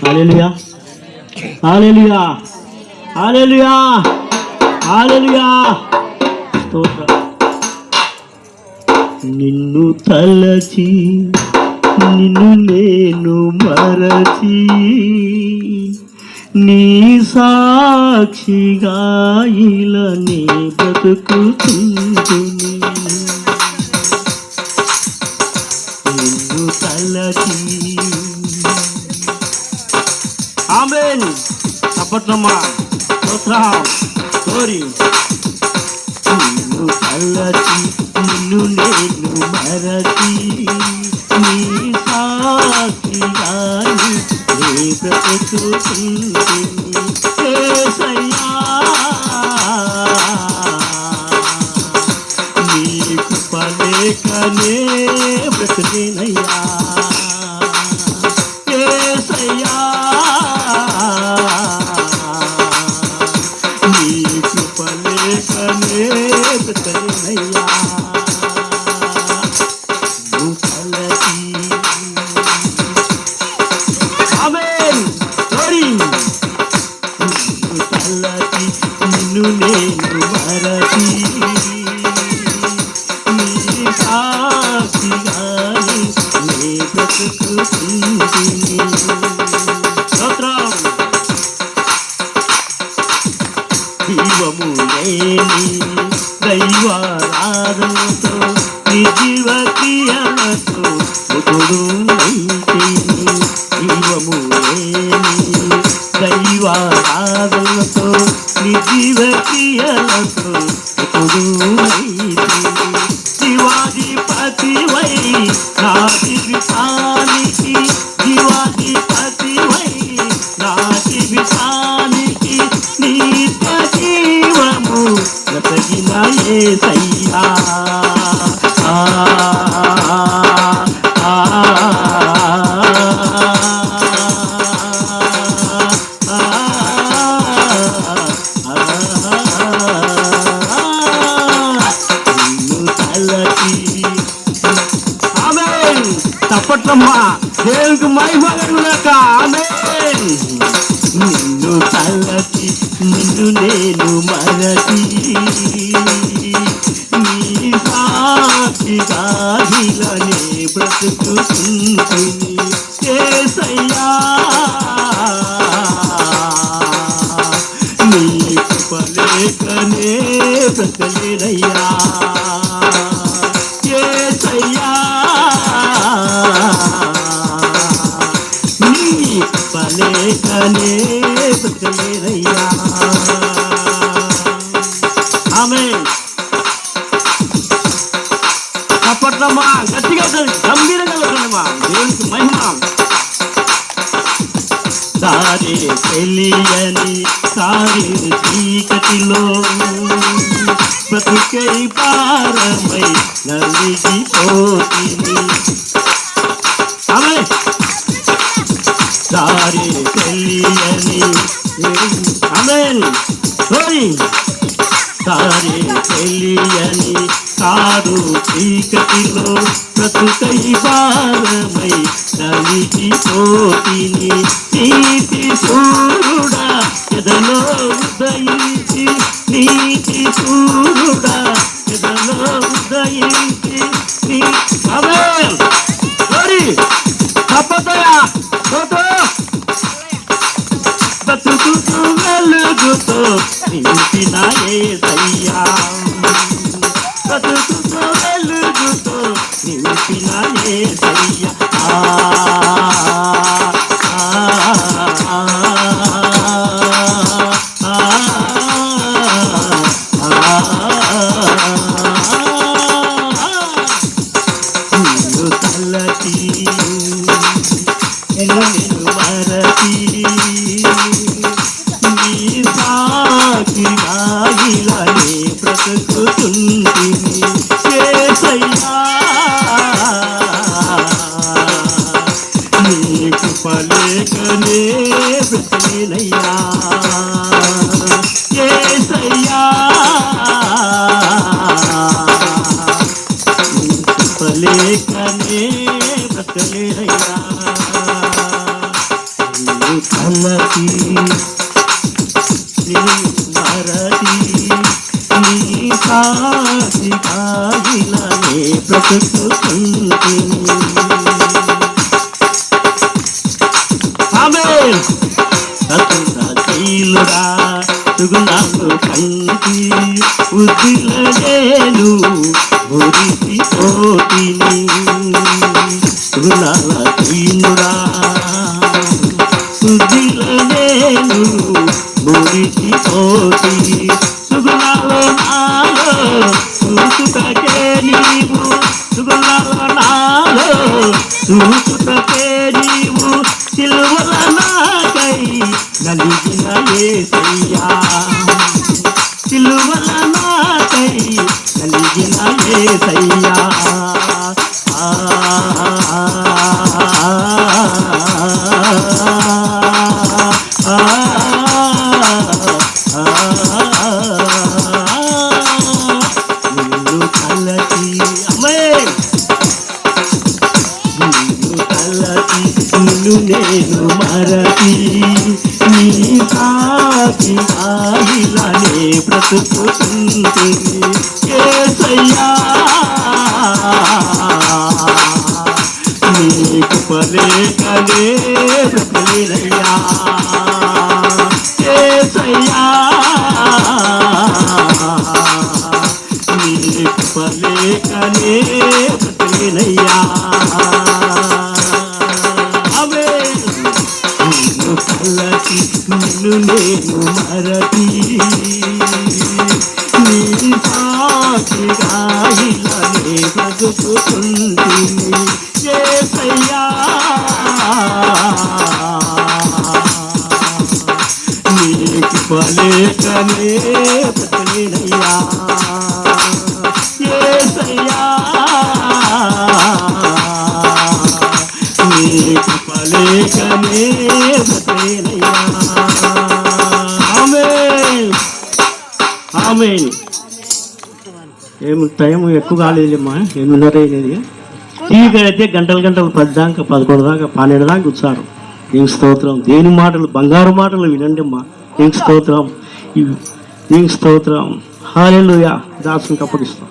హల్లెలూయా, హల్లెలూయా, హల్లెలూయా, హల్లెలూయా. స్తోత్రం. నిన్ను తలచి నిన్ను నేను మరచి నీ సాక్షిగా ఇలానే బ్రతుకుతుందుని. నిన్ను తలచి ఆమేన్. తప్పట్లమ్మా స్తోత్రం. స్టోరీ. నిన్ను తలచి నిన్ను నేను మరచి నీ సాక్షిగా నీ బ్రతుకుతుందుని. యేసయ్యా నీ కృప లేకనే బ్రతికేనయ్యా. యేసయ్యా నీ కృప లేకనే బ్రతికేనయ్యా. నిన్ను నేను మరచి నీ సాక్షిగాని నీ బ్రతుకుతుందుని. స్తోత్రం. జీవము లేని దైవారాధనతో నిర్జీవ క్రియలతో ముకుడు నైతిని. జీవము లేని దైవారాధనతో నిర్జీవ క్రియలతో ముకుడు నైతిని. జీవాధిపతివై నా జీవితానికి, జీవాధిపతివై నా జీవితానికి నిత్య జీవము బ్రతికిన యేసయ్యా. తప్పట్లమ్మా దేవునికి మహిమ కలుగుగాక. ఆమేన్. నిన్ను తలచి నిన్ను నేను మరచి నీ సాక్షిగా ఇలానే బ్రతుకుతుందుని. యేసయ్యా నీ కృప లేకనే బ్రతకలేనయ్యా. యేసయ్యా నీ కృప లేకనే బ్రతకలేనయ్యా. ఆమేన్. తప్పట్లమ్మా గట్టిగా గంభీరంగా ఉంటుందమ్మా. దేవునికి మహిమ. దారి తెలియని సారి చీకటిలో బ్రతుకై పారమై నలిగిపోతిని. ఆమేన్. దారి తెలియని ఆమేన్. దారి తెలియని కారు చీకటిలో బ్రతుకై భారమై నలిగిపోతిని. నీతి సూర్యుడా ఎదలో ఉదయించి, నీతి సూర్యుడా ఎదలో ఉదయించి ఆమేన్. తప్పదయా బ్రతుకుతూ వెలుగుతో నింపిన యేసయ్యా. బ్రతుకుతూ వెలుగుతో నింపిన యేసయ్యా. నిన్ను తలచి నిన్ను మరచి నీ సాక్షిగా ఇలానే బ్రతుకుతుందుని. యేసయ్యా నీ కృప లేకనే బ్రతికేనయ్యా. యేసయ్యా నీ కృప లేకనే బ్రతికేనయ్యా. తలచి నీ మరచి నీ సాక్షిగా ఇలానే బ్రతుకుతుంటిని. ఆమేన్. సతుడా సుగుణాలు కంటి ఉద్దిల నేను మురిసి పోతిని. సుగుణాల తీనుడా ఉద్దిల నేను మురిసి పోతి. సుగుణాలు నాలో చూసుటకే నీవు, సుగుణాలు నాలో చూసుటకే నీవు సిలువల నాకై నలిగిన యేసయ్యా. సిలువల నాకై నలిగిన యేసయ్యా. నిన్ను తలచి ఆమేన్. నిన్ను తలచి నిన్ను నేను మరచి నీ సాక్షిగా ఇలానే బ్రతుకుతుంటిని. యేసయ్యా నీకు పలేకనే బ్రతుకులేనయ్యా. యేసయ్యా నీకు పలేకనే బ్రతుకులేనయ్యా. నిన్ను తలచి నిన్ను నేను మరచి నీ సాక్షిగా ఇలానే బ్రతుకుతుంటిని. యేసయ్యా నీకు పలేకనే బ్రతుకులేనయ్యా. యేసయ్యా నీకు పలేకనే బ్రతుకులేనయ్యా. ఆమేన్. ఆమేన్. టైం ఎక్కువ కాలేదమ్మా, 8:30 అయినది. టీవీ అయితే గంటలు 10 దాకా 11 దాకా 12 దాకా కూర్చారు. నీకు స్తోత్రం. దేని మాటలు బంగారు మాటలు వినండి అమ్మా. నీకు స్తోత్రం. నీకు స్తోత్రం. హల్లెలూయా. దాసునికి అప్పగిస్తాం.